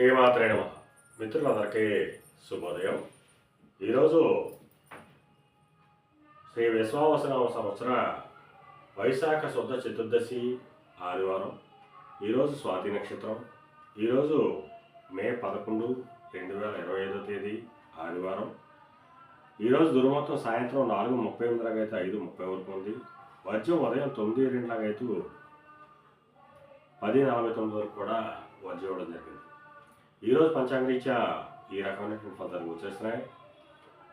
శ్రీమాత్రే నమః. మిత్రులందరికీ శుభోదయం. ఈరోజు శ్రీ విశ్వావసనామ సంవత్సర వైశాఖ శుద్ధ చతుర్దశి ఆదివారం. ఈరోజు స్వాతి నక్షత్రం. ఈరోజు మే 11, 2025 తేదీ ఆదివారం. ఈరోజు దుర్ముహూర్తం సాయంత్రం 4:38 అయితే 5:30 వరకు ఉంది. వర్జ్యం ఉదయం 9:02 అయితే 10:49 వరకు కూడా వర్జ్యం ఇవ్వడం జరిగింది. ఈరోజు పంచాంగరీత్యా ఈ రకమైనటువంటి ఫలితాలు వచ్చేస్తున్నాయి.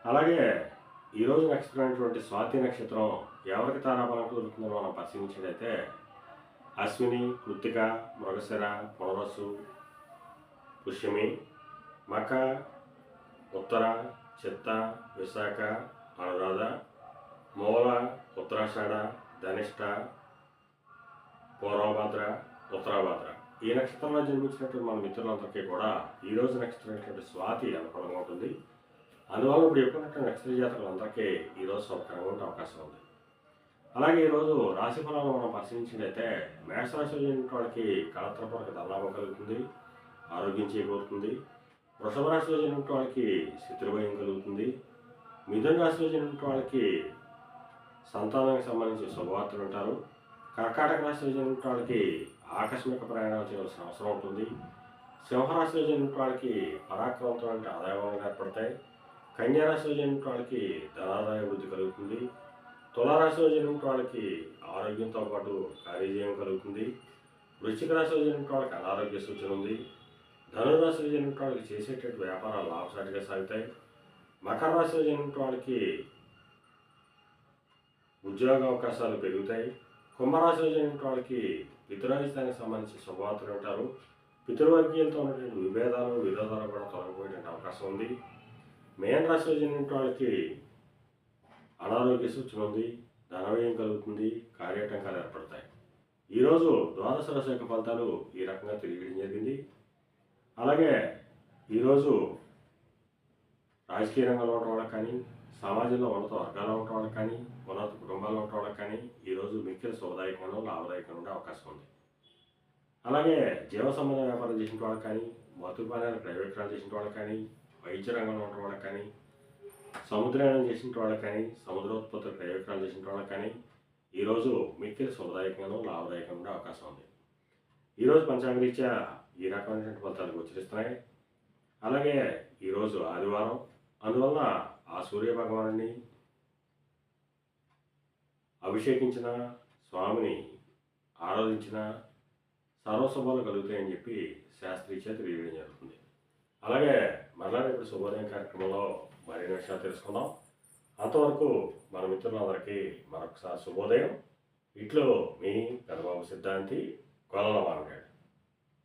అలాగే ఈరోజు నక్షత్రమైనటువంటి స్వాతి నక్షత్రం ఎవరికి తారాబలం కుదురుతుందో మనం పరిశీలించినట్లయితే అశ్విని, కృత్తిక, మృగశిర, పునరస్సు, పుష్యమి, మక, ఉత్తర, చిత్త, విశాఖ, అనురాధ, మూల, ఉత్తరాషాఢ, ధనిష్ట, పూర్వభద్ర, ఉత్తరాభద్ర ఈ నక్షత్రంలో జన్మించినటువంటి మన మిత్రులందరికీ కూడా ఈరోజు నక్షత్రమైనటువంటి స్వాతి అనుకూలంగా ఉంటుంది. అందువల్ల ఇప్పుడు ఎప్పుడున్నటువంటి నక్షత్ర జాతకులందరికీ ఈరోజు సౌకర్యంగా ఉండే అవకాశం ఉంది. అలాగే ఈరోజు రాశి ఫలాలను మనం పరిశీలించినట్లయితే మేషరాశిలో చెందిన వాళ్ళకి కళత్రపూర్వక ధనలాభం కలుగుతుంది, ఆరోగ్యం చేకూరుతుంది. వృషభ రాశిలో చెందిన వాళ్ళకి శత్రుభయం కలుగుతుంది. మిథున రాశిలో చెందిన వాళ్ళకి సంతానానికి సంబంధించి శుభవార్తలు ఉంటారు. కర్కాటక రాశిలో చెందిన వాళ్ళకి ఆకస్మిక ప్రయాణాలు చేయవలసిన అవసరం ఉంటుంది. సింహరాశిలో చెందిన వాళ్ళకి పరాక్రమంతో ఆదాయాలు ఏర్పడతాయి. కన్యారాశిలో చెందిన వాళ్ళకి ధనాదాయ వృద్ధి కలుగుతుంది. తులారాశిలో చెందిన వాళ్ళకి ఆరోగ్యంతో పాటు కార్యజయం కలుగుతుంది. వృశ్చిక రాశిలో చెందిన వాళ్ళకి అనారోగ్య సూచన ఉంది. ధనురాశిలో చెందిన వాళ్ళకి చేసేటటువంటి వ్యాపారాలు లాభసాటిగా సాగుతాయి. మకర రాశిలో చెందిన వాళ్ళకి ఉద్యోగ అవకాశాలు పెరుగుతాయి. కుంభరాశిలో చెందిన వాళ్ళకి పితృరాజధానికి సంబంధించి శుభవార్తలు ఉంటారు. పితృవర్గీయులతో ఉన్నటువంటి విభేదాలు విరోధాలు కూడా తొలగిపోయేటువంటి అవకాశం ఉంది. మేన రాశిలో చెందిన వాళ్ళకి అనారోగ్య సూచన ఉంది. ధనవ్యయం కలుగుతుంది. కార్యాటంకాలు ఏర్పడతాయి. ఈరోజు ద్వాదశ రాశి యొక్క ఫలితాలు ఈ రకంగా తెలియడం జరిగింది. అలాగే ఈరోజు రాజకీయ రంగంలో ఉన్న వాళ్ళకి కానీ, సమాజంలో ఉన్నత వర్గాల్లో ఉన్న వాళ్ళకి కానీ, ఉన్నత కుటుంబాల్లో ఉన్న వాళ్ళకి కానీ ఈరోజు మిక్కిలి శుభదాయకంగా లాభదాయకంగా ఉండే అవకాశం ఉంది. అలాగే జీవ సంబంధ వ్యాపారం చేసిన వాళ్ళకి కానీ, మధుపానాన్ని ప్రైవేట్ రంగం చేసిన వాళ్ళకి కానీ, వైద్య రంగంలో ఉన్న వాళ్ళకి కానీ, సముద్రయానం చేసిన వాళ్ళకి కానీ, సముద్రోత్పత్తులు ప్రైవేట్ రంగం చేసిన వాళ్ళకి కానీ ఈరోజు మిక్కిలి శుభదాయకంగా లాభదాయకంగా ఉండే అవకాశం ఉంది. ఈరోజు పంచాంగరీత్యా ఈ రకమైనటువంటి ఫలితాలు గోచరిస్తున్నాయి. అలాగే ఈరోజు ఆదివారం, అందువలన ఆ సూర్య భగవానుని అభిషేకించిన, స్వామిని ఆరాధించిన సర్వశుభాలు కలుగుతాయని చెప్పి శాస్త్రీయ తెలియడం జరుగుతుంది. అలాగే మరలా రేపు శుభోదయం కార్యక్రమంలో మరిన్ని విషయాలు తెలుసుకుందాం. అంతవరకు మన మిత్రులందరికీ మరొకసారి శుభోదయం. ఇట్లో మీ పెదబాబు సిద్ధాంతి కొలల మార్గ.